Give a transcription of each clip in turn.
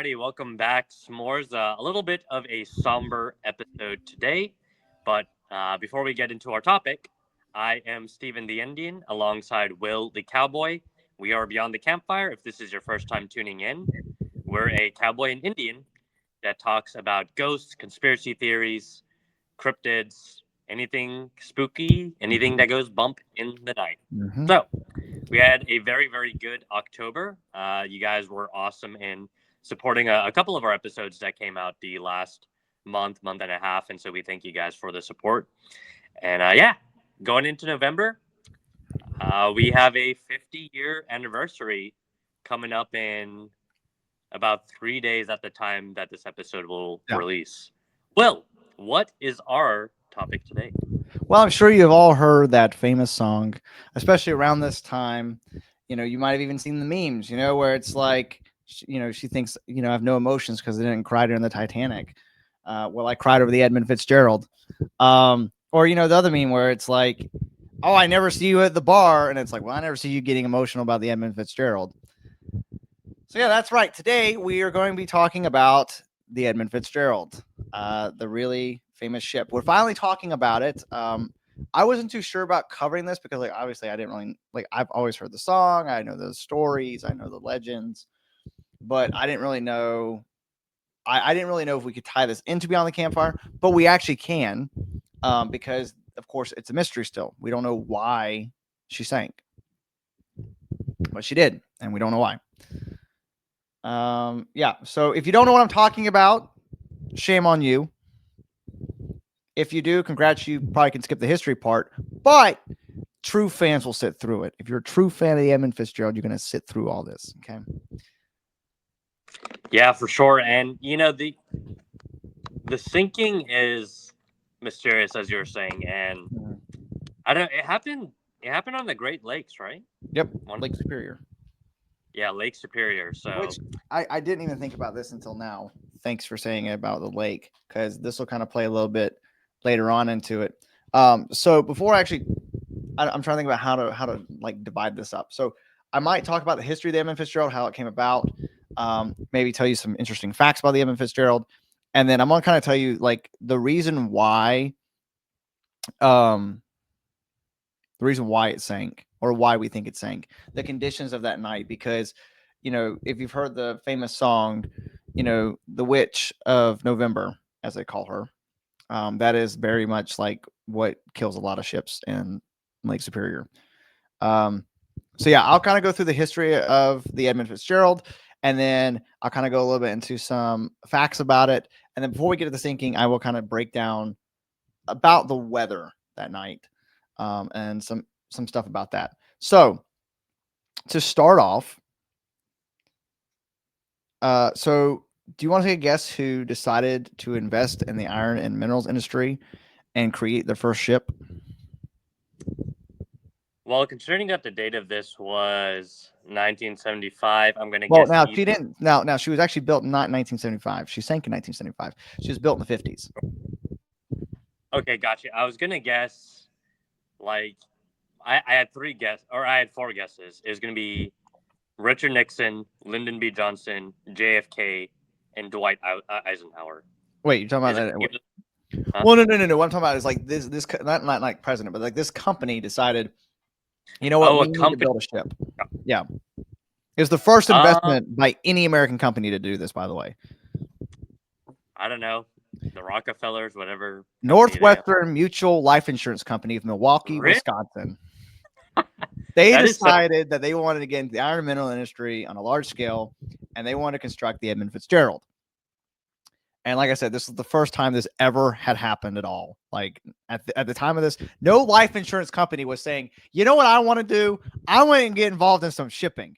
everybody. Welcome back. S'mores, a little bit of a somber episode today, but before we get into our topic, I am Stephen the Indian alongside Will the Cowboy. We are Beyond the Campfire. If this is your first time tuning in, we're a cowboy and Indian that talks about ghosts, conspiracy theories, cryptids, anything spooky, anything that goes bump in the night. Mm-hmm. So, we had a very, very good October. You guys were awesome in supporting a couple of our episodes that came out the last month and a half. And so we thank you guys for the support. And yeah, going into November, we have a 50-year anniversary coming up in about 3 days at the time that this episode will Yeah. release. Well, what is our topic today? Well, I'm sure you've all heard that famous song, especially around this time. You might have even seen the memes, where it's like, she thinks, I have no emotions because I didn't cry during the Titanic. Well, I cried over the Edmund Fitzgerald. Or, the other meme where it's like, oh, I never see you at the bar. And it's like, well, I never see you getting emotional about the Edmund Fitzgerald. So, yeah, that's right. Today, we are going to be talking about the Edmund Fitzgerald, the really famous ship. We're finally talking about it. I wasn't too sure about covering this because, obviously, I didn't really I've always heard the song, I know the stories, I know the legends, but I didn't really know. I didn't really know if we could tie this into Beyond the Campfire, but we actually can, because, of course, it's a mystery still. We don't know why she sank, but she did, and we don't know why. Yeah. So if you don't know what I'm talking about, shame on you. If you do, congrats, you probably can skip the history part, but true fans will sit through it. If you're a true fan of the Edmund Fitzgerald, you're going to sit through all this. Okay. Yeah, for sure. And the sinking is mysterious, as you were saying, and I don't. It happened. It happened on the Great Lakes, right? Yep. Lake Superior. Yeah, Lake Superior. So, which I didn't even think about this until now. Thanks for saying it about the lake, because this will kind of play a little bit later on into it. So before I'm trying to think about how to divide this up. So I might talk about the history of the Edmund Fitzgerald, how it came about. Maybe tell you some interesting facts about the Edmund Fitzgerald, and then I'm gonna kind of tell you the reason why it sank, or why we think it sank, the conditions of that night. Because, if you've heard the famous song, the Witch of November, as they call her, that is very much like what kills a lot of ships in Lake Superior. So yeah, I'll kind of go through the history of the Edmund Fitzgerald, and then I'll kind of go a little bit into some facts about it. And then before we get to the sinking, I will kind of break down about the weather that night, and some stuff about that. So to start off, so do you want to take a guess who decided to invest in the iron and minerals industry and create their first ship? well, considering that the date of this was 1975, I'm going to Well, guess. now she didn't. Now she was actually built not in 1975. She sank in 1975. She was built in the 50s. Okay, gotcha. I was going to guess, like, I had three guess, or I had four guesses. It was going to be Richard Nixon, Lyndon B. Johnson, JFK, and Dwight Eisenhower. Wait, you're talking Is about it? that? Huh? Well, no. What I'm talking about is this not like president, but like this company decided, you know what, Oh, we a need to company. build a ship. Yeah, it was the first Uh, investment by any American company to do this, by the way. I don't know. The Rockefellers, whatever company they are. Northwestern Mutual Life Insurance Company of Milwaukee, Really? Wisconsin. They That is so. decided that they wanted to get into the iron and mineral industry on a large scale, and they wanted to construct the Edmund Fitzgerald. And like I said, this is the first time this ever had happened at all. Like at the time of this, no life insurance company was saying, you know what I want to do? I want to get involved in some shipping.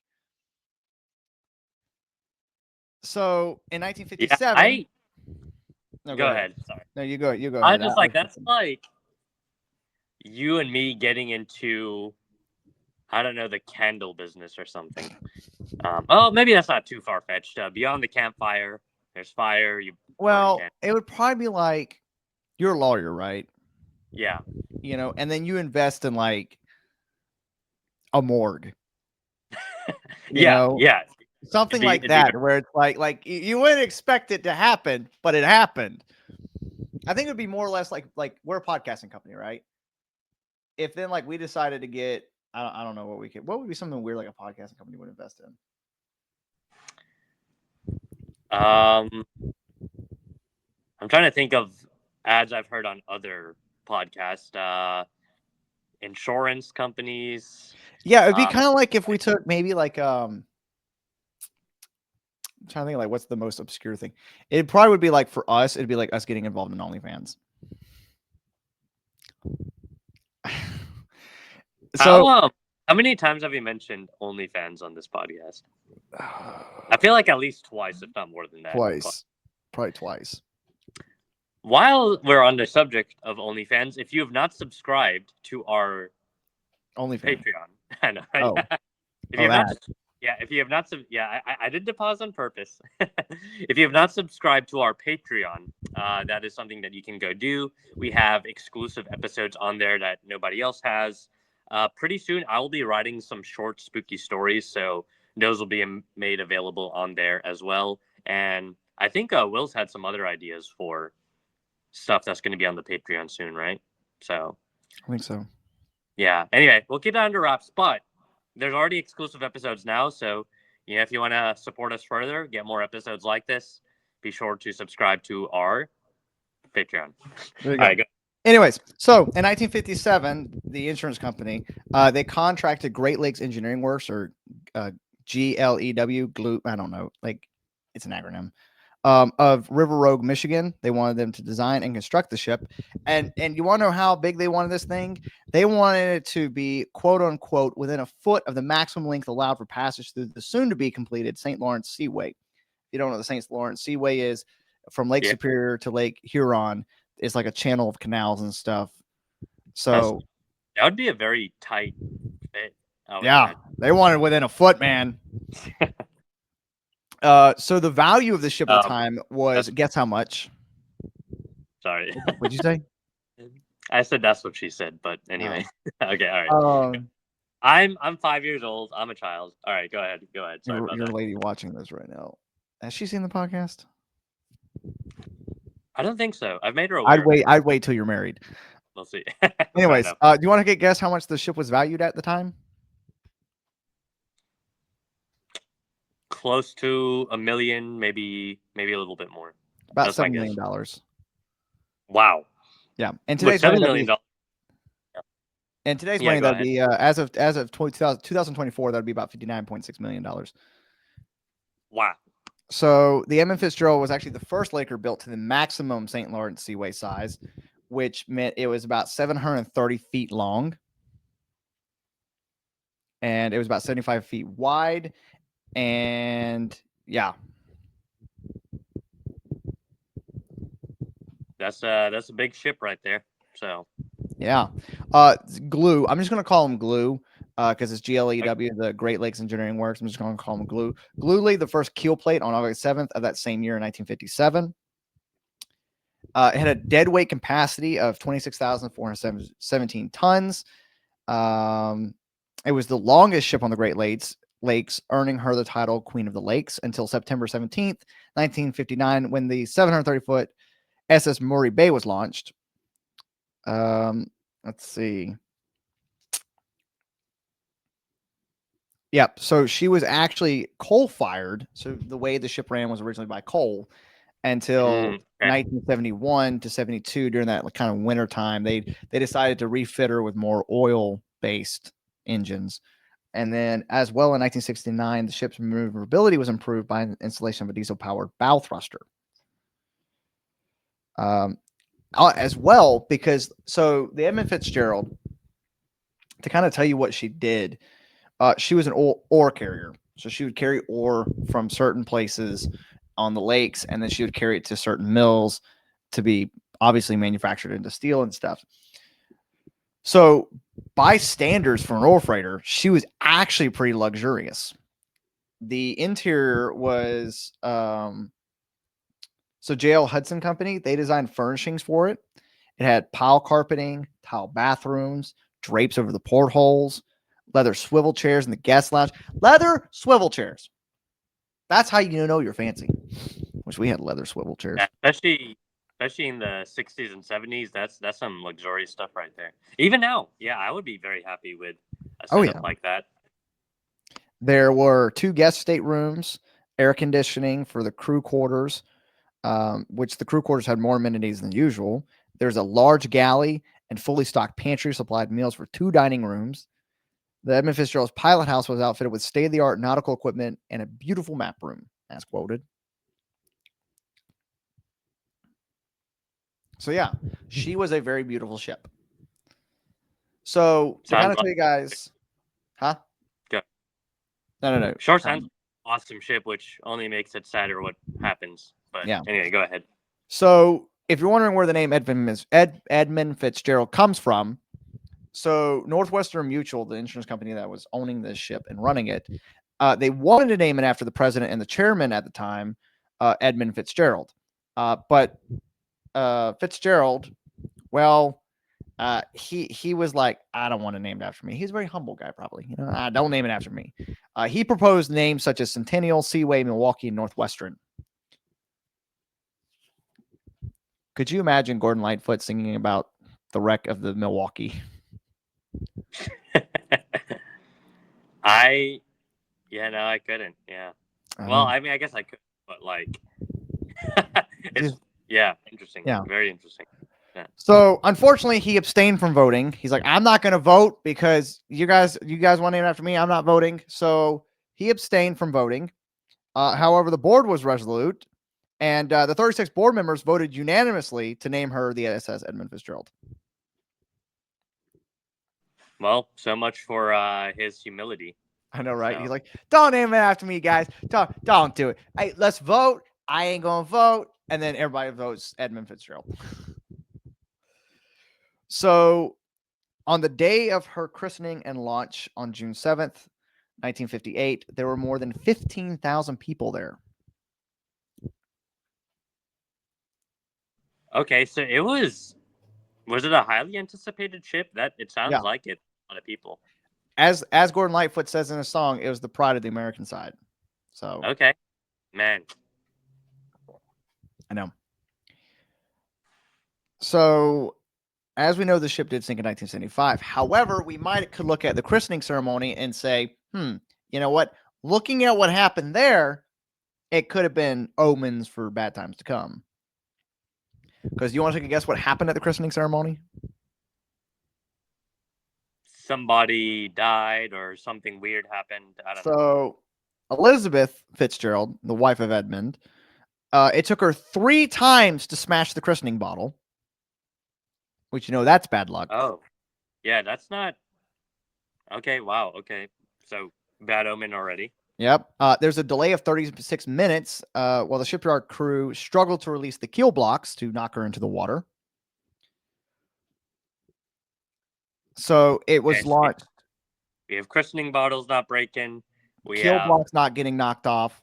So in Yeah, 1957, no, Go go ahead. ahead. Sorry. No, you go. You go I ahead. just like that's like you and me getting into, I don't know, the candle business or something. Oh, maybe that's not too far fetched. Beyond the campfire, there's fire. You burn Well, candles. it would probably be like you're a lawyer, right? Yeah. And then you invest in a morgue. You Yeah. know, Yeah. something be, like it'd be that, where it's like you wouldn't expect it to happen, but it happened. I think it would be more or less like we're a podcasting company, right? If then like we decided to get, I don't know what would be something weird like a podcasting company would invest in. I'm trying to think of ads I've heard on other podcasts. Insurance companies. Yeah, it'd be Uh, kind of like if we took maybe like I'm trying to think of like what's the most obscure thing. It probably would be like for us, it'd be like us getting involved in OnlyFans. So how many times have you mentioned OnlyFans on this podcast? I feel like at least twice, if not more than that. twice, probably twice. While we're on the subject of OnlyFans, if you have not subscribed to our OnlyFans. Patreon, I know. Oh, If you have not, yeah, if you have not, yeah, I did the pause on purpose. If you have not subscribed to our Patreon, that is something that you can go do. We have exclusive episodes on there that nobody else has. Pretty soon, I will be writing some short, spooky stories, so those will be made available on there as well. And I think Will's had some other ideas for stuff that's going to be on the Patreon soon, right? So I think so. Yeah. Anyway, we'll keep that under wraps, but there's already exclusive episodes now. So, if you want to support us further, get more episodes like this, be sure to subscribe to our Patreon. There you All go. right, go. Anyways, so in 1957, the insurance company they contracted Great Lakes Engineering Works, or GLEW, glue. I don't know, like it's an acronym. Of River Road, Michigan. They wanted them to design and construct the ship. And you want to know how big they wanted this thing? They wanted it to be, quote unquote, within a foot of the maximum length allowed for passage through the soon to be completed St. Lawrence Seaway. If you don't know what the St. Lawrence Seaway is, from Lake Superior to Lake Huron, it's like a channel of canals and stuff. So that would be a very tight fit. Yeah, they wanted within a foot, man. So the value of the ship at the time was, guess how much? Sorry. What'd you say? I said that's what she said, but anyway. Okay, all right. I'm 5 years old. I'm a child. All right, go ahead. Sorry about You're that. a lady watching this right now. Has she seen the podcast? I don't think so. I've made her aware. I'd wait till you're married. We'll see. Anyways, do you want to guess how much the ship was valued at the time? Close to $1 million, maybe a little bit more. About $7 million. Wow. Yeah, and today's $7 million. And today's money, that'd be as of 2024, that'd be about $59.6 million. Wow. So the Edmund Fitzgerald was actually the first Laker built to the maximum St. Lawrence Seaway size, which meant it was about 730 feet long, and it was about 75 feet wide. And yeah, that's a big ship right there. So yeah, Glue. I'm just gonna call them Glue because it's GLEW, the Great Lakes Engineering Works. I'm just gonna call them Glue. Glue laid the first keel plate on August 7th of that same year in 1957. It had a deadweight capacity of 26,417 tons. It was the longest ship on the Great Lakes, earning her the title Queen of the Lakes until September 17th, 1959, when the 730-foot SS Murray Bay was launched. Let's see. Yep. So she was actually coal-fired. So the way the ship ran was originally by coal until 1971 to 72. During that kind of winter time, they decided to refit her with more oil-based engines. And then, as well, in 1969, the ship's maneuverability was improved by an installation of a diesel-powered bow thruster. As well, because so the Edmund Fitzgerald, to kind of tell you what she did, she was an ore carrier. So she would carry ore from certain places on the lakes, and then she would carry it to certain mills to be obviously manufactured into steel and stuff. So by standards for an ore freighter, she was actually pretty luxurious. The interior was so JL Hudson Company, they designed furnishings for it. It had pile carpeting, tile bathrooms, drapes over the portholes, leather swivel chairs in the guest lounge. Leather swivel chairs. That's how you know you're fancy. Wish we had leather swivel chairs. Yeah, especially in the 60s and 70s. That's some luxurious stuff right there. Even now, yeah, I would be very happy with a Oh setup yeah. like that. There were 2 guest staterooms, air conditioning for the crew quarters, which the crew quarters had more amenities than usual. There's a large galley and fully stocked pantry supplied meals for 2 dining rooms. The Edmund Fitzgerald's pilot house was outfitted with state-of-the-art nautical equipment and a beautiful map room, as quoted. So yeah, she was a very beautiful ship. So to kind Sounds of tell like you guys, huh? go. No. Sure sounds awesome ship, which only makes it sadder what happens. But Yeah. anyway, go ahead. So if you're wondering where the name Edmund Fitzgerald comes from, so Northwestern Mutual, the insurance company that was owning this ship and running it, they wanted to name it after the president and the chairman at the time, Edmund Fitzgerald. But Fitzgerald, well, he was like, I don't want to name it after me. He's a very humble guy, probably. Don't name it after me. He proposed names such as Centennial, Seaway, Milwaukee, and Northwestern. Could you imagine Gordon Lightfoot singing about the wreck of the Milwaukee? I I couldn't. Yeah. Well, I mean, I guess I could, but like, it's interesting. Yeah. Very interesting. Yeah. So unfortunately, he abstained from voting. He's like, I'm not going to vote because you guys want to name it after me. I'm not voting. So he abstained from voting. However, the board was resolute, and the 36 board members voted unanimously to name her the SS Edmund Fitzgerald. Well, so much for his humility. I know, right? So. He's like, don't name it after me, guys. Don't do it. Hey, let's vote. I ain't going to vote. And then everybody votes Edmund Fitzgerald. So on the day of her christening and launch on June 7th, 1958, there were more than 15,000 people there. Okay, so was it a highly anticipated ship? That it sounds like it. A lot of people. As Gordon Lightfoot says in a song, it was the pride of the American side. So okay, man, I know. So as we know, the ship did sink in 1975. However, we could look at the christening ceremony and say, you know what? Looking at what happened there, it could have been omens for bad times to come. Because you want to take a guess what happened at the christening ceremony? Somebody died or something weird happened. I don't know. So Elizabeth Fitzgerald, the wife of Edmund, it took her 3 times to smash the christening bottle. Which, that's bad luck. Oh, yeah, that's not... Okay, wow, okay. So, bad omen already. Yep. There's a delay of 36 minutes while the shipyard crew struggled to release the keel blocks to knock her into the water. So it was launched. We have christening bottles not breaking. Keel blocks not getting knocked off.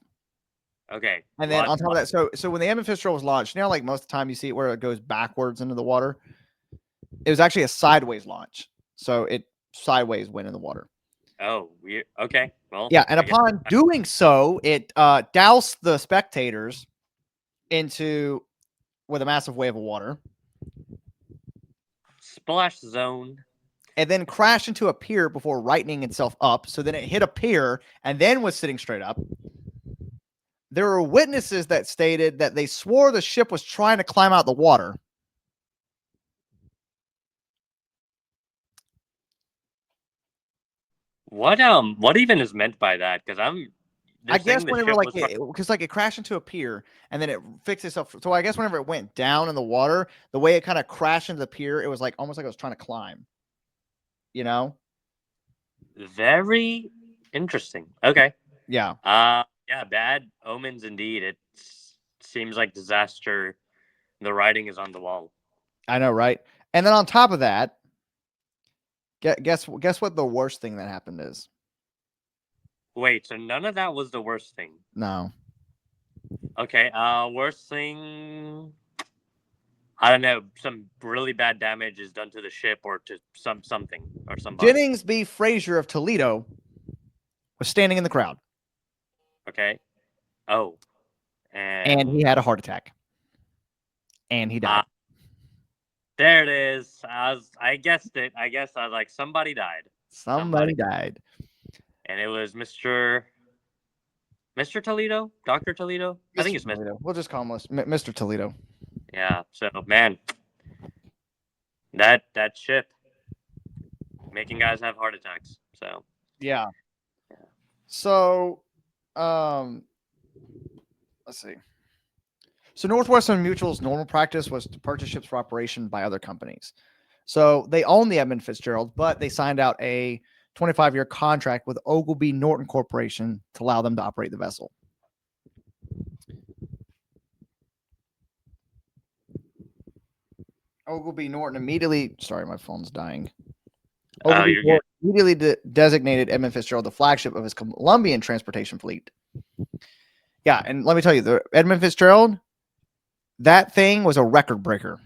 Okay. And then on top of that, so when the Edmund Fitzgerald was launched, like most of the time you see it where it goes backwards into the water. It was actually a sideways launch. So it sideways went in the water. Oh, weird. Okay. Well, yeah. And upon doing so, it doused the spectators with a massive wave of water. Splash zone. And then crashed into a pier before rightening itself up. So then it hit a pier and then was sitting straight up. There were witnesses that stated that they swore the ship was trying to climb out the water. What even is meant by that? Because I guess whenever it crashed into a pier and then it fixed itself. So I guess whenever it went down in the water, the way it kind of crashed into the pier, it was like almost like it was trying to climb. Very interesting. Okay. Yeah. Yeah, bad omens indeed. It seems like disaster. The writing is on the wall. I know, right? And then on top of that, guess what the worst thing that happened is? Wait, so none of that was the worst thing? No. Okay, worst thing... I don't know, some really bad damage is done to the ship or to something or somebody. Jennings B. Frazier of Toledo was standing in the crowd. Okay. Oh, and and he had a heart attack, and he uh, died. there it is. I guessed it. I guess I was like, somebody died. Somebody, Somebody died. and it was Mr. Toledo, Doctor Toledo. I think Mr. it's Mr. Toledo. We'll just call him Mr. Toledo. Yeah. So man, that ship making guys have heart attacks. So Yeah. yeah. So, um, let's see. So Northwestern Mutual's normal practice was to purchase ships for operation by other companies. So they own the Edmund Fitzgerald, but they signed out a 25-year contract with Ogilvy Norton Corporation to allow them to operate the vessel. Ogilvy Norton immediately, sorry, my phone's dying. Oh, Ogilvy you're good. Norton immediately designated Edmund Fitzgerald the flagship of his Colombian transportation fleet. Yeah, and let me tell you, the Edmund Fitzgerald, that thing was a record breaker.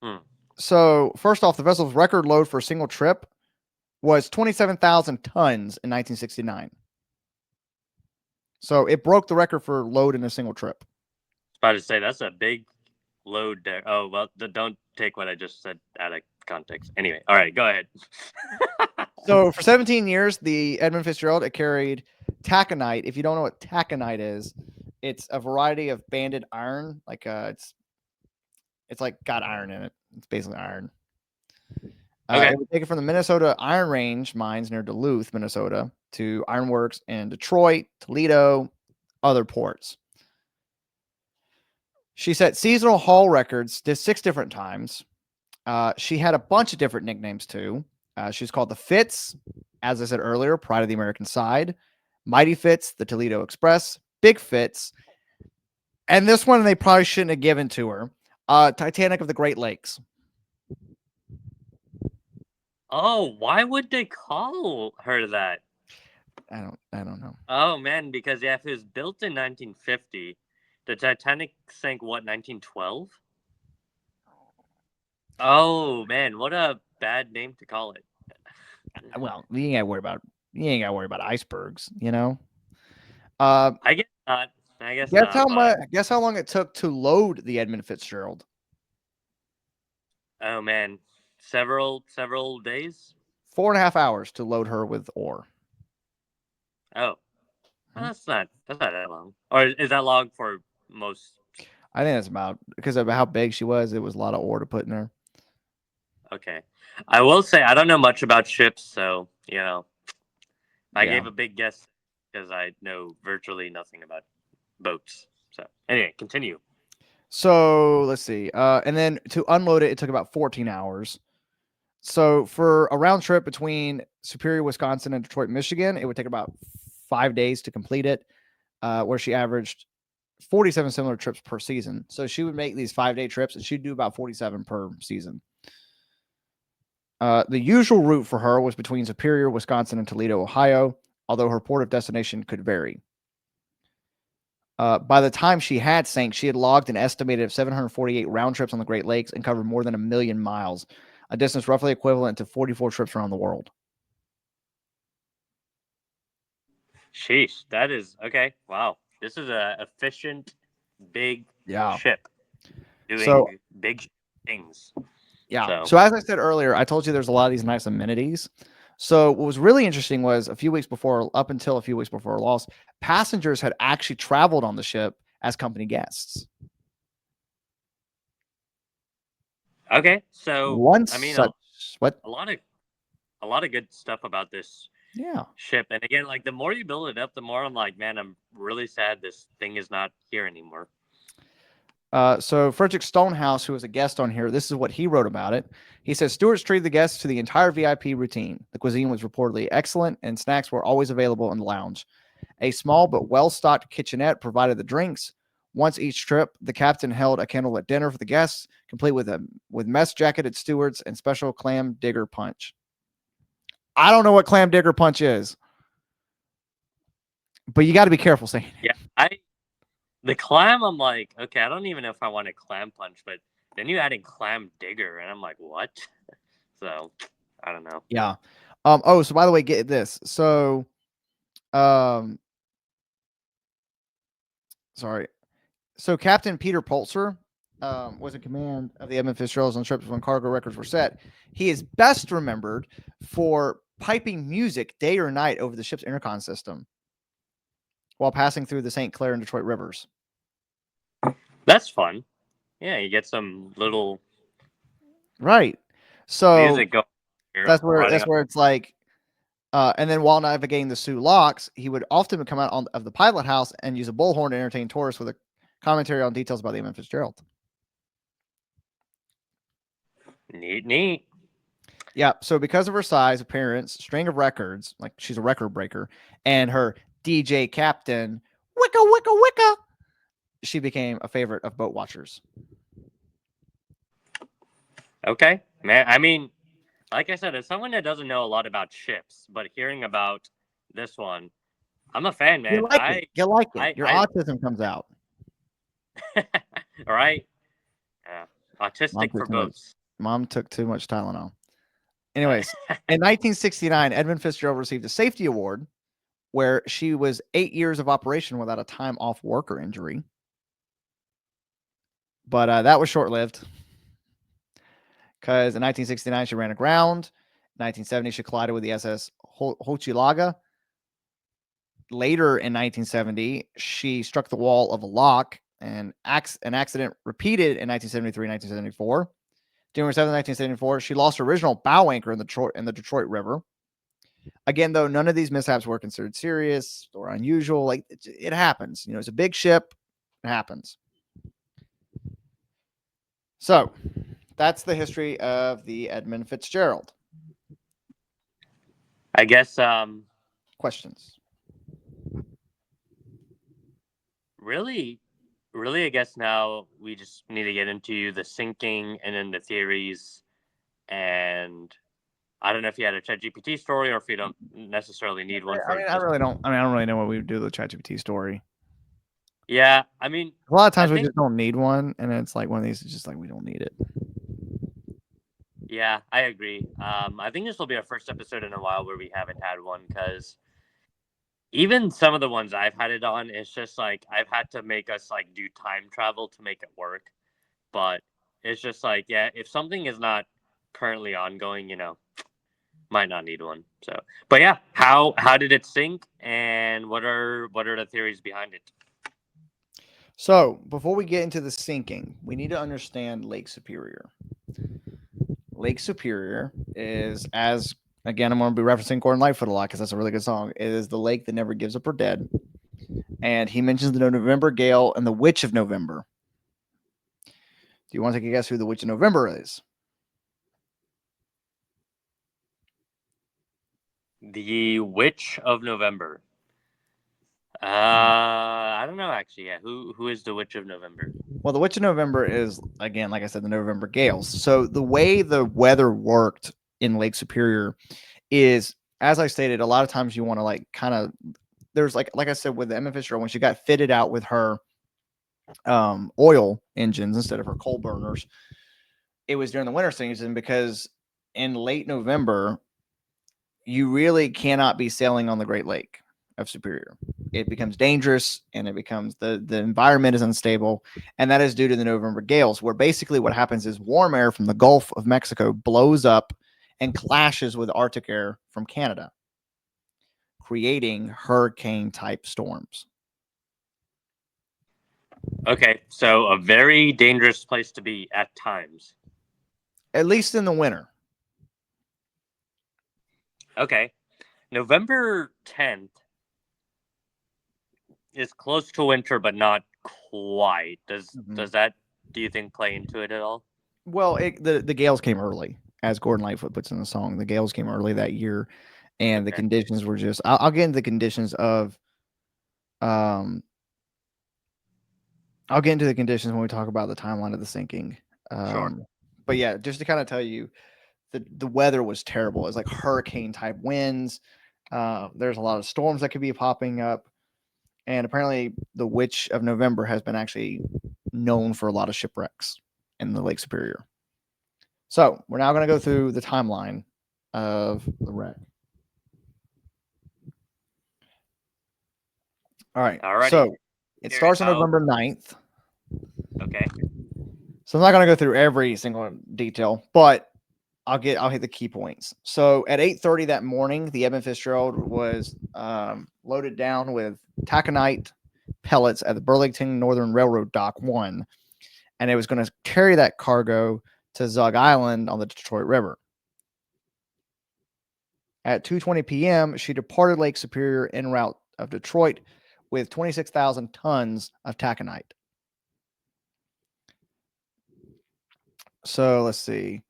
Hmm. So, first off, the vessel's record load for a single trip was 27,000 tons in 1969. So, it broke the record for load in a single trip. About to say that's a big load there. Oh well, don't take what I just said out of context. Anyway, all right, go ahead. So, for 17 years, the Edmund Fitzgerald, it carried taconite. If you don't know what taconite is, it's a variety of banded iron. Like it's like got iron in it. It's basically iron. Okay. It would take it from the Minnesota Iron Range mines near Duluth, Minnesota, to ironworks in Detroit, Toledo, other ports. She set seasonal haul records, did 6 different times. She had a bunch of different nicknames too. She's called the Fitz, as I said earlier, Pride of the American Side, Mighty Fitz, the Toledo Express, Big Fitz, and this one they probably shouldn't have given to her, Titanic of the Great Lakes. Oh, why would they call her that? I don't know. Oh man, because yeah, if it was built in 1950, the Titanic sank what 1912? Oh man, what a bad name to call it. Well, you ain't got to worry about icebergs, you know. Uh, I guess not. I guess not. But guess how long it took to load the Edmund Fitzgerald? oh man, several days. 4.5 hours to load her with ore. Oh, Mhm. well, that's not that long. Or is that long for most? I think that's about because of how big she was. It was a lot of ore to put in her. Okay, I will say I don't know much about ships, so I Yeah. gave a big guess because I know virtually nothing about boats. So anyway, continue. So let's see. And then to unload it, it took about 14 hours. So for a round trip between Superior, Wisconsin, and Detroit, Michigan, it would take about 5 days to complete it. Where she averaged 47 similar trips per season. So she would make these 5-day trips, and she'd do about 47 per season. The usual route for her was between Superior, Wisconsin, and Toledo, Ohio, although her port of destination could vary. By the time she had sank, she had logged an estimated 748 round trips on the Great Lakes and covered more than 1,000,000 miles, a distance roughly equivalent to 44 trips around the world. Sheesh, that is okay. Wow, this is a efficient, big Yeah. ship So, doing big things. yeah. So So, as I said earlier, I told you there's a lot of these nice amenities. So, what was really interesting was up until a few weeks before her loss, passengers had actually traveled on the ship as company guests. okay, so One I mean such, what? a lot of a lot of good stuff about this Yeah. ship, and again, like the more you build it up, the more I'm like, man, I'm really sad this thing is not here anymore. So Frederick Stonehouse, who was a guest on here, this is what he wrote about it. He says Stewards treated the guests to the entire VIP routine. The cuisine was reportedly excellent, and snacks were always available in the lounge. A small but well-stocked kitchenette provided the drinks. Once each trip, the captain held a candlelit dinner for the guests, complete with mess jacketed stewards and special clam digger punch. I don't know what clam digger punch is, but you got to be careful saying it. Yeah, the clam, I'm like, okay, I don't even know if I want a clam punch, but then you added clam digger, and I'm like, what? So I don't know. Yeah. Oh, so by the way, get this. So, um, Sorry. So Captain Peter Pulser was in command of the Edmund Fitzgerald on ships when cargo records were set. He is best remembered for piping music day or night over the ship's intercom system while passing through the St. Clair and Detroit rivers. That's fun. Yeah, you get some little Right. So music going. You're that's running up. where it's like, and then while navigating the Sioux Locks, he would often come out of the pilot house and use a bullhorn to entertain tourists with a commentary on details about the Edmund Fitzgerald. Neat, neat. Yeah. So because of her size, appearance, string of records, like she's a record breaker, and her DJ captain, wicka wicka wicka, she became a favorite of boat watchers. Okay, man. I mean, like I said, as someone that doesn't know a lot about ships, but hearing about this one, I'm a fan, You man. like it. You like it. Your I, autism comes out. all right. Yeah. Mom Autistic took for too much. boats. Mom took too much Tylenol. Anyways, in 1969, Edmund Fitzgerald received a safety award where she was 8 years of operation without a time off work or injury. But that was short lived because in 1969 she ran aground. In 1970 she collided with the SS Hochelaga. Later in 1970 she struck the wall of a lock, and an accident repeated in 1973 and 1974. January 7th, 1974, she lost her original bow anchor in the Detroit River. Again, though, none of these mishaps were considered serious or unusual. Like it happens. It's a big ship. It happens. So that's the history of the Edmund Fitzgerald. I guess Questions? really I guess now we just need to get into the sinking and then the theories, and I don't know if you had a ChatGPT story or if you don't necessarily need one I for mean, I just really don't. I mean, I don't really know what we would do with the ChatGPT story. yeah, I mean A lot of I times we think just don't need one, and it's like one of these. It's just like we don't need it. yeah, I agree. I think this will be our first episode in a while where we haven't had one because even some of the ones I've had it on, it's just like I've had to make us like do time travel to make it work. But it's just like, yeah, if something is not currently ongoing, might not need one. So, but yeah, how did it sink, and what are the theories behind it? So before we get into the sinking, we need to understand Lake Superior. Lake Superior is, as again, I'm going to be referencing Gordon Lightfoot a lot because that's a really good song. It is the lake that never gives up her dead. And he mentions the November Gale and the Witch of November. Do you want to take a guess who the Witch of November is? The Witch of November. I don't know actually. Yeah, who is the Witch of November? Well, the Witch of November is, again, like I said, the November Gales. So the way the weather worked in Lake Superior is, as I stated, a lot of times you want to like kind of, there's like I said with the Emma Fisher, when she got fitted out with her oil engines instead of her coal burners, it was during the winter season because in late November, you really cannot be sailing on the Great Lake of Superior. It becomes dangerous and it becomes the environment is unstable. And that is due to the November gales, where basically what happens is warm air from the Gulf of Mexico blows up and clashes with Arctic air from Canada, creating hurricane type storms. Okay, so a very dangerous place to be at times. At least in the winter. Okay, November 10th is close to winter, but not quite. Does that, do you think, play into it at all? Well, the gales came early, as Gordon Lightfoot puts in the song. The gales came early that year, and the Okay. conditions were just. I'll get into the conditions of. Um, I'll get into the conditions when we talk about the timeline of the sinking. Sure. But yeah, just to kind of tell you, the weather was terrible. It was like hurricane type winds. There's a lot of storms that could be popping up, and apparently, the Witch of November has been actually known for a lot of shipwrecks in the Lake Superior. So we're now going to go through the timeline of the wreck. All right. Alrighty. So It Hearing starts on how November 9th. okay. So I'm not going to go through every single detail, but I'll hit the key points. So at 8:30 that morning, the Edmund Fitzgerald was loaded down with taconite pellets at the Burlington Northern Railroad Dock 1, and it was going to carry that cargo to Zug Island on the Detroit River. At 2:20 p.m., she departed Lake Superior en route of Detroit with 26,000 tons of taconite. So let's see.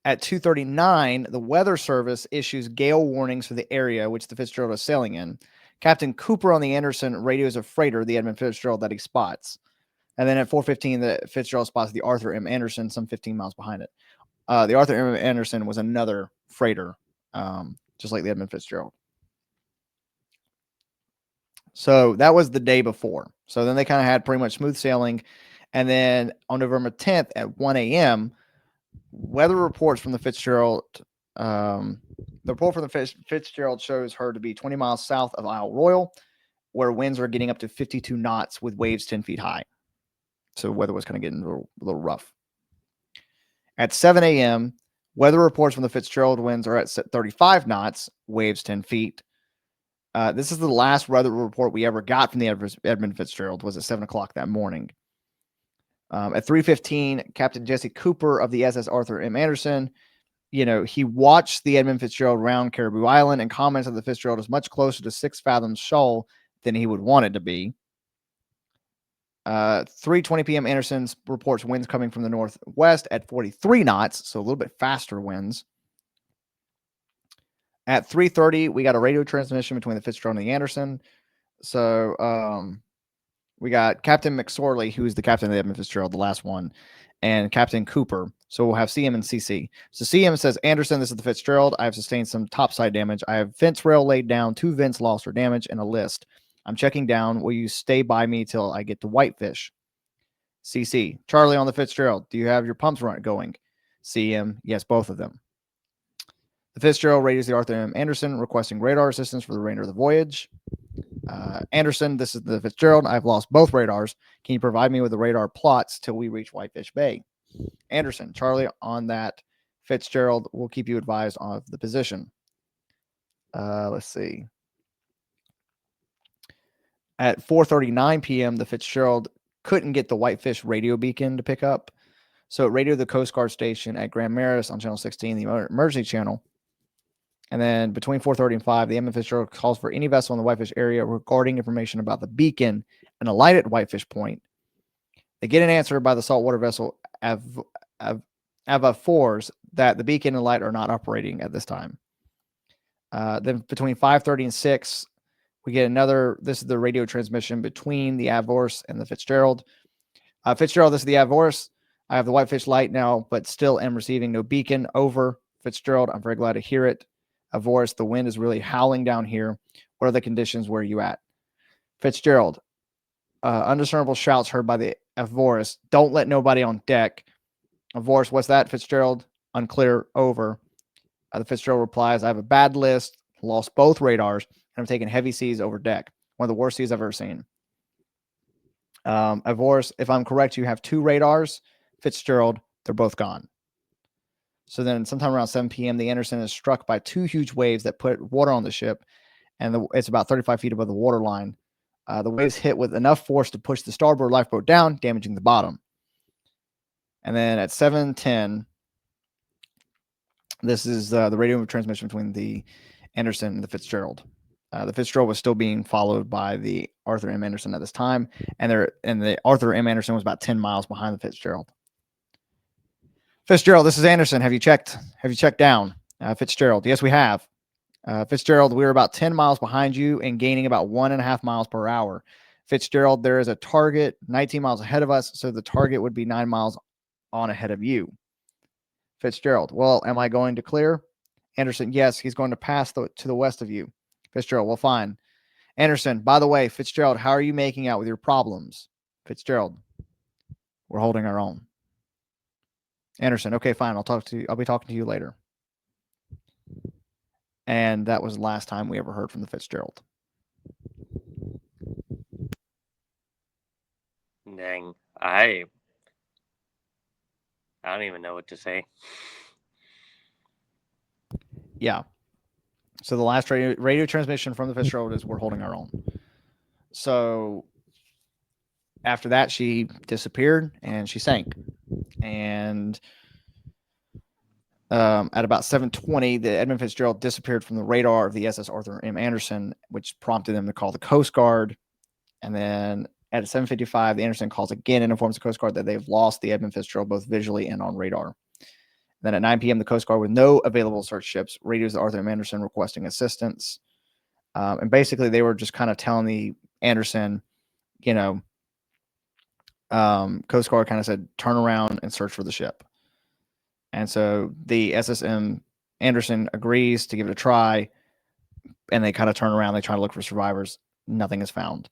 At 2:39, the Weather Service issues gale warnings for the area which the Fitzgerald is sailing in. Captain Cooper on the Anderson radios a freighter, the Edmund Fitzgerald, that he spots. And then at 4:15, the Fitzgerald spots the Arthur M. Anderson some 15 miles behind it. The Arthur M. Anderson was another freighter, just like the Edmund Fitzgerald. So that was the day before. So then they kind of had pretty much smooth sailing. And then on November 10th at 1 a.m., weather reports from the Fitzgerald, the report from the Fitzgerald shows her to be 20 miles south of Isle Royal, where winds are getting up to 52 knots with waves 10 feet high. So weather was kind of getting a little rough. At 7 a.m., weather reports from the Fitzgerald winds are at 35 knots, waves 10 feet. This is the last weather report we ever got from the Edmund Fitzgerald, was at 7 o'clock that morning. At 3:15, Captain Jesse Cooper of the SS Arthur M. Anderson, he watched the Edmund Fitzgerald round Caribou Island and comments that the Fitzgerald is much closer to 6 Fathoms Shoal than he would want it to be. 3:20 p.m. Anderson reports winds coming from the northwest at 43 knots, so a little bit faster winds. At 3:30, we got a radio transmission between the Fitzgerald and the Anderson. So we got Captain McSorley, who's the captain of the Edmund Fitzgerald, the last one, and Captain Cooper. So we'll have CM and CC. So CM says, Anderson, this is the Fitzgerald. I have sustained some topside damage. I have fence rail laid down, 2 vents lost or damaged, and a list. I'm checking down. Will you stay by me till I get to Whitefish? CC, Charlie on the Fitzgerald. Do you have your pumps going? CM, yes, both of them. The Fitzgerald radios the Arthur M. Anderson, requesting radar assistance for the remainder of the voyage. Anderson, this is the Fitzgerald. I've lost both radars. Can you provide me with the radar plots till we reach Whitefish Bay? Anderson, Charlie on that Fitzgerald will keep you advised of the position. Let's see. At 4:39 p.m., the Fitzgerald couldn't get the Whitefish radio beacon to pick up, so it radioed the Coast Guard station at Grand Maris on Channel 16, the emergency channel. And then between 4:30 and 5, the Edmund Fitzgerald calls for any vessel in the Whitefish area regarding information about the beacon and a light at Whitefish Point. They get an answer by the saltwater vessel Ava-4s that the beacon and light are not operating at this time. Then between 5:30 and 6, we get another. This is the radio transmission between the Avors and the Fitzgerald. Fitzgerald, this is the Avors. I have the Whitefish light now, but still am receiving no beacon. Over. Fitzgerald, I'm very glad to hear it. Avors, the wind is really howling down here. What are the conditions? Where are you at? Fitzgerald, undiscernible shouts heard by the Avors. Don't let nobody on deck. Avors, what's that? Fitzgerald, unclear. Over. The Fitzgerald replies, I have a bad list, lost both radars, and I'm taking heavy seas over deck. One of the worst seas I've ever seen. Avors, if I'm correct, you have 2 radars. Fitzgerald, they're both gone. So then sometime around 7 p.m., the Anderson is struck by 2 huge waves that put water on the ship, and it's about 35 feet above the waterline. The waves hit with enough force to push the starboard lifeboat down, damaging the bottom. And then at 7:10, this is the radio transmission between the Anderson and the Fitzgerald. The Fitzgerald was still being followed by the Arthur M. Anderson at this time, and the Arthur M. Anderson was about 10 miles behind the Fitzgerald. Fitzgerald, this is Anderson. Have you checked down? Fitzgerald, yes, we have. Fitzgerald, we're about 10 miles behind you and gaining about 1.5 miles per hour. Fitzgerald, there is a target 19 miles ahead of us, so the target would be 9 miles on ahead of you. Fitzgerald, well, am I going to clear? Anderson, yes, he's going to pass to the west of you. Fitzgerald, well, fine. Anderson, by the way, Fitzgerald, how are you making out with your problems? Fitzgerald, we're holding our own. Anderson, okay, fine. I'll be talking to you later. And that was the last time we ever heard from the Fitzgerald. Dang, I don't even know what to say. Yeah. So the last radio transmission from the Fitzgerald is we're holding our own. So after that, she disappeared and she sank. And at about 7:20, the Edmund Fitzgerald disappeared from the radar of the SS Arthur M. Anderson, which prompted them to call the Coast Guard. And then at 7:55, the Anderson calls again and informs the Coast Guard that they've lost the Edmund Fitzgerald both visually and on radar. Then at 9 p.m., the Coast Guard, with no available search ships, radios the Arthur M. Anderson requesting assistance. And basically, they were just kind of telling the Anderson, you know, Coast Guard kind of said, turn around and search for the ship. And so the SSM Anderson agrees to give it a try, and they kind of turn around. They try to look for survivors. Nothing is found.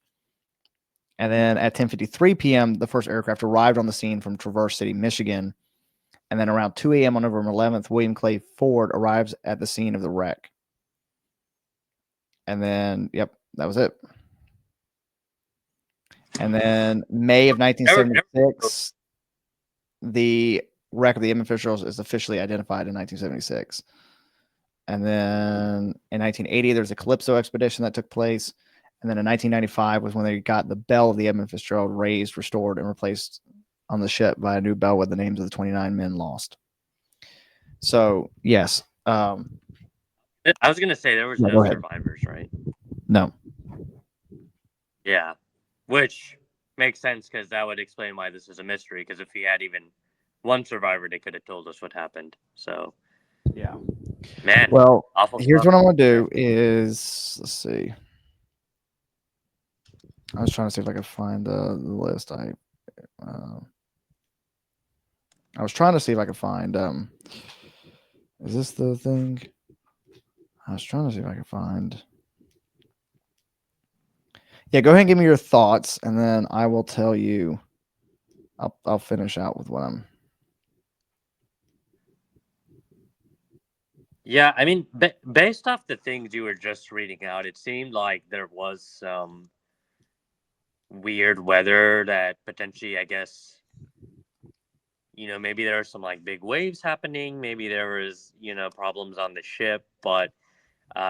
And then at 10:53 p.m., the first aircraft arrived on the scene from Traverse City, Michigan. And then around 2 a.m. on November 11th, William Clay Ford arrives at the scene of the wreck. And then, yep, that was it. And then May of 1976, the wreck of the Edmund Fitzgerald is officially identified in 1976. And then in 1980, there's a Calypso expedition that took place. And then in 1995 was when they got the bell of the Edmund Fitzgerald raised, restored, and replaced on the ship by a new bell with the names of the 29 men lost. So, yes. I was going to say there was no survivors, right? No. Yeah, which makes sense because that would explain why this is a mystery, because if he had even one survivor, they could have told us what happened. So, yeah. Man. Well, here's what I'm going to do is, let's see. I was trying to see if I could find the list. I was trying to see if I could find, is this the thing? I was trying to see if I could find. Yeah, go ahead and give me your thoughts, and then I will tell you. I'll finish out with what I'm. Yeah, I mean, based off the things you were just reading out, it seemed like there was some weird weather that potentially, I guess, maybe there were some like big waves happening. Maybe there was, problems on the ship. But,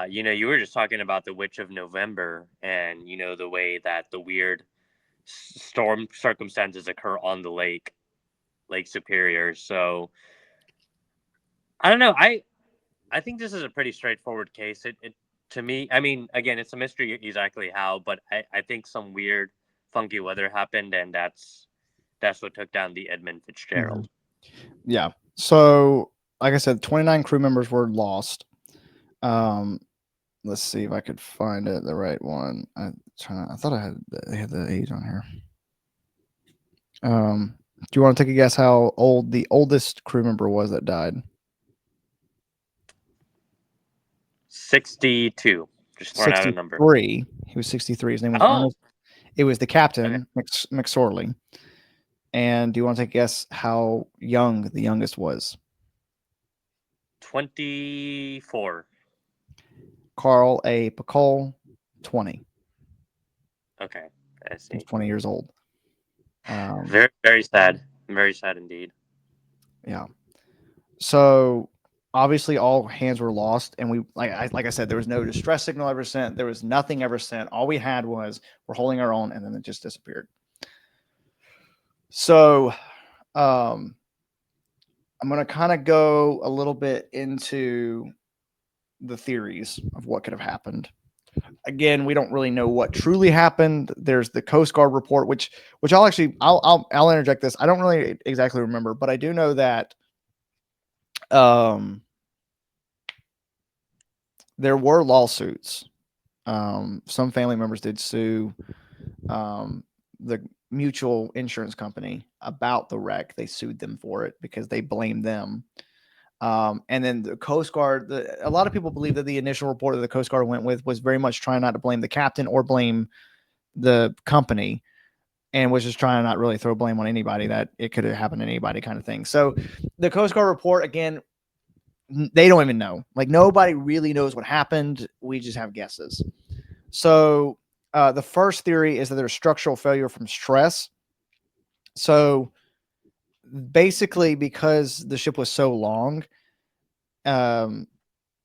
you were just talking about the Witch of November and, the way that the weird storm circumstances occur on the Lake Superior. So I don't know. I think this is a pretty straightforward case. It to me, I mean, again, it's a mystery exactly how, but I think some weird, funky weather happened, and that's what took down the Edmund Fitzgerald. Mm-hmm. Yeah. So, like I said, 29 crew members were lost. Let's see if I could find it, the right one. I thought I had the age on here. Do you want to take a guess how old the oldest crew member was that died? 62. Just throwing out a number. He was 63. His name was Ernest. It was the captain, okay. McSorley. And do you want to take a guess how young the youngest was? 24. Carl A. Pacol, 20. Okay, I see. He's 20 years old. Very, very sad. Very sad indeed. Yeah. So obviously all hands were lost, and we like I said, there was no distress signal ever sent. There was nothing ever sent. All we had was we're holding our own, and then it just disappeared. So I'm going to kind of go a little bit into the theories of what could have happened. Again, we don't really know what truly happened. There's the Coast Guard report, which I'll interject this. I don't really exactly remember, but I do know that there were lawsuits. Some family members did sue the mutual insurance company about the wreck. They sued them for it because they blamed them. And then the Coast Guard, a lot of people believe that the initial report that the Coast Guard went with was very much trying not to blame the captain or blame the company, and was just trying to not really throw blame on anybody, that it could have happened to anybody kind of thing. So the Coast Guard report, again, they don't even know. Like, nobody really knows what happened. We just have guesses. So the first theory is that there's structural failure from stress. So basically, because the ship was so long, um,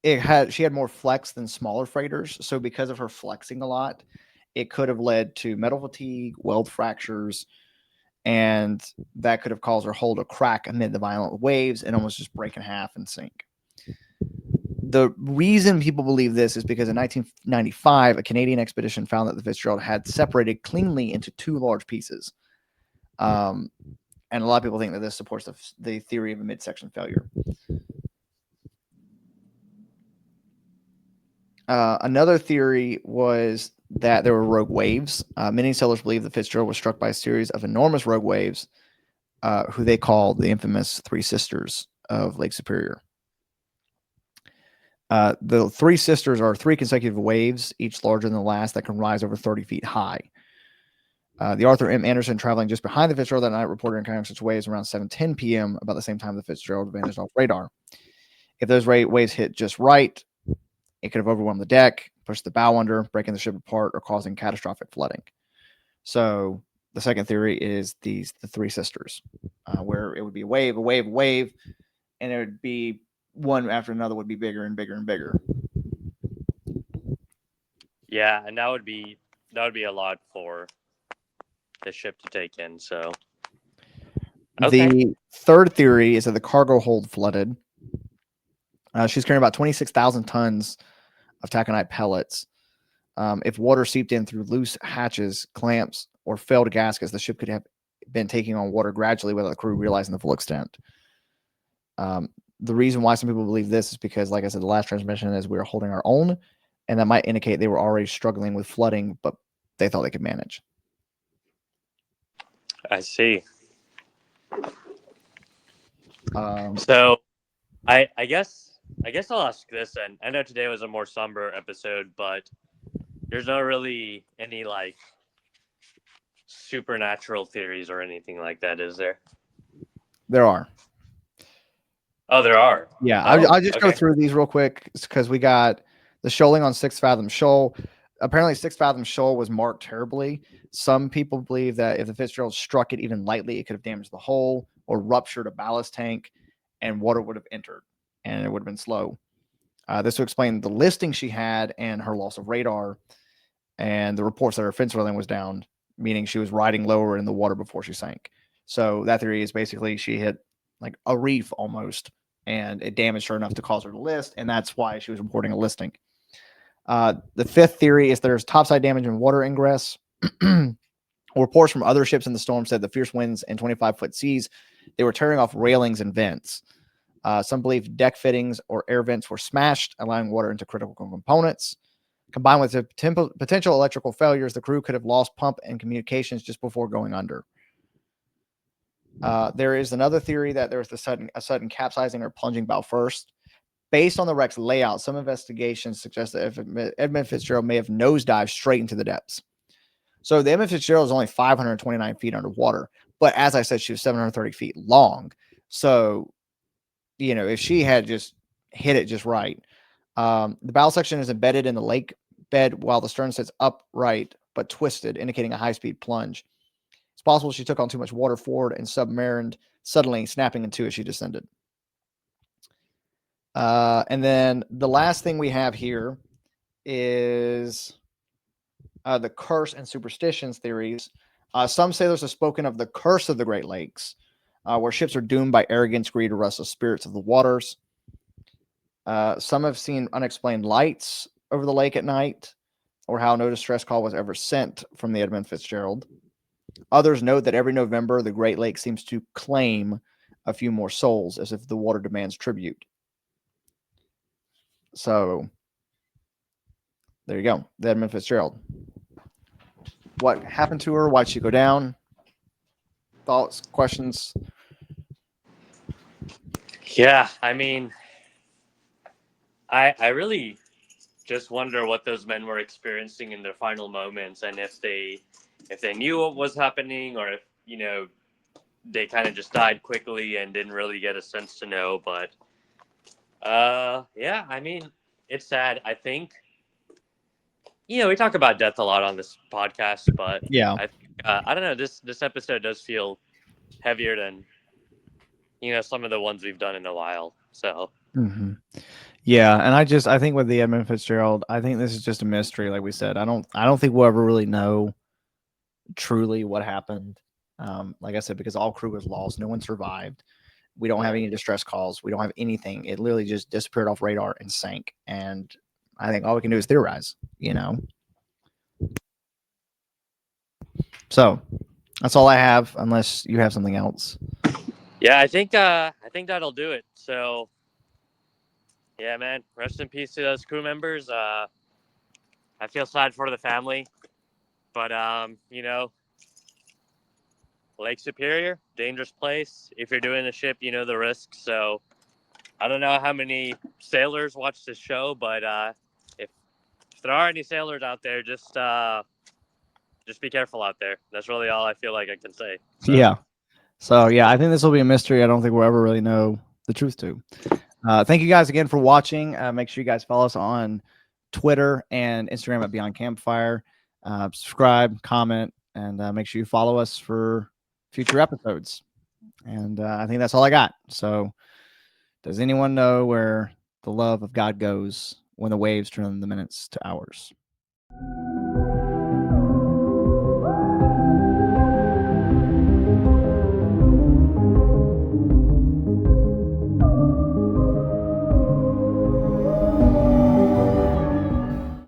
she had more flex than smaller freighters. So because of her flexing a lot, it could have led to metal fatigue, weld fractures, and that could have caused her hull to crack amid the violent waves and almost just break in half and sink. The reason people believe this is because in 1995, a Canadian expedition found that the Fitzgerald had separated cleanly into two large pieces. And a lot of people think that this supports the theory of a midsection failure. Another theory was that there were rogue waves. Many sailors believe the Fitzgerald was struck by a series of enormous rogue waves, who they call the infamous Three Sisters of Lake Superior. The Three Sisters are three consecutive waves, each larger than the last, that can rise over 30 feet high. The Arthur M. Anderson, traveling just behind the Fitzgerald that night, reported encountering such waves around 7:10 p.m., about the same time the Fitzgerald vanished off radar. If those waves hit just right, it could have overwhelmed the deck, pushed the bow under, breaking the ship apart, or causing catastrophic flooding. So the second theory is the Three Sisters, where it would be a wave, and it would be one after another would be bigger and bigger and bigger. Yeah, and that would be a lot for the ship to take in. So okay. The third theory is that the cargo hold flooded. She's carrying about 26,000 tons of taconite pellets. If water seeped in through loose hatches, clamps, or failed gaskets, the ship could have been taking on water gradually without the crew realizing the full extent. The reason why some people believe this is because, like I said, the last transmission is we were holding our own, and that might indicate they were already struggling with flooding, but they thought they could manage. I see. Um, So I guess I'll ask this, and I know today was a more somber episode, but there's not really any like supernatural theories or anything like that, is there? there are. Oh, there are. Yeah, Oh, I'll just go okay. through these real quick because we got the shoaling on Six Fathom Shoal. Apparently, Six Fathom Shoal was marked terribly. Some people believe that if the Fitzgerald struck it even lightly, it could have damaged the hull or ruptured a ballast tank, and water would have entered, and it would have been slow. This would explain the listing she had and her loss of radar, and the reports that her fence railing was down, meaning she was riding lower in the water before she sank. So that theory is basically she hit like a reef almost, and it damaged her enough to cause her to list, and that's why she was reporting a listing. The fifth theory is there's topside damage and water ingress. Reports from other ships in the storm said the fierce winds and 25-foot seas, they were tearing off railings and vents. Some believe deck fittings or air vents were smashed, allowing water into critical components. Combined with the potential electrical failures, the crew could have lost pump and communications just before going under. There is another theory that there was a sudden capsizing or plunging bow first. Based on the wreck's layout, some investigations suggest that Edmund Fitzgerald may have nosedived straight into the depths. So the Edmund Fitzgerald is only 529 feet underwater, but as I said, she was 730 feet long. So, if she had just hit it just right, the bow section is embedded in the lake bed while the stern sits upright but twisted, indicating a high-speed plunge. It's possible she took on too much water forward and submarined, suddenly snapping in two as she descended. And then the last thing we have here is the curse and superstitions theories. Some sailors have spoken of the curse of the Great Lakes, where ships are doomed by arrogance, greed, or restless spirits of the waters. Some have seen unexplained lights over the lake at night, or how no distress call was ever sent from the Edmund Fitzgerald. Others note that every November, the Great Lakes seems to claim a few more souls, as if the water demands tribute. So, there you go. The Edmund Fitzgerald. What happened to her? Why'd she go down? Thoughts, questions? Yeah, I mean, I really just wonder what those men were experiencing in their final moments, and if they knew what was happening, or if they kind of just died quickly and didn't really get a sense to know. But yeah, I mean, it's sad. I think we talk about death a lot on this podcast, but Yeah. I don't know, this episode does feel heavier than some of the ones we've done in a while. So Mm-hmm. Yeah, and I think with the Edmund Fitzgerald, I think this is just a mystery. Like we said, I don't think we'll ever really know truly what happened. Like I said, because all crew was lost, no one survived. We don't have right. any distress calls. We don't have anything. It literally just disappeared off radar and sank. And I think all we can do is theorize. So that's all I have, unless you have something else. Yeah, I think that'll do it. So yeah, man, rest in peace to those crew members. I feel sad for the family, but Lake Superior, dangerous place. If you're doing a ship, you know the risks. So I don't know how many sailors watch this show, but if there are any sailors out there, just be careful out there. That's really all I feel like I can say. So Yeah. So yeah, I think this will be a mystery. I don't think we'll ever really know the truth to. Thank you guys again for watching. Make sure you guys follow us on Twitter and Instagram at Beyond Campfire. Subscribe, comment, and make sure you follow us for future episodes. And I think that's all I got. So, does anyone know where the love of God goes when the waves turn the minutes to hours?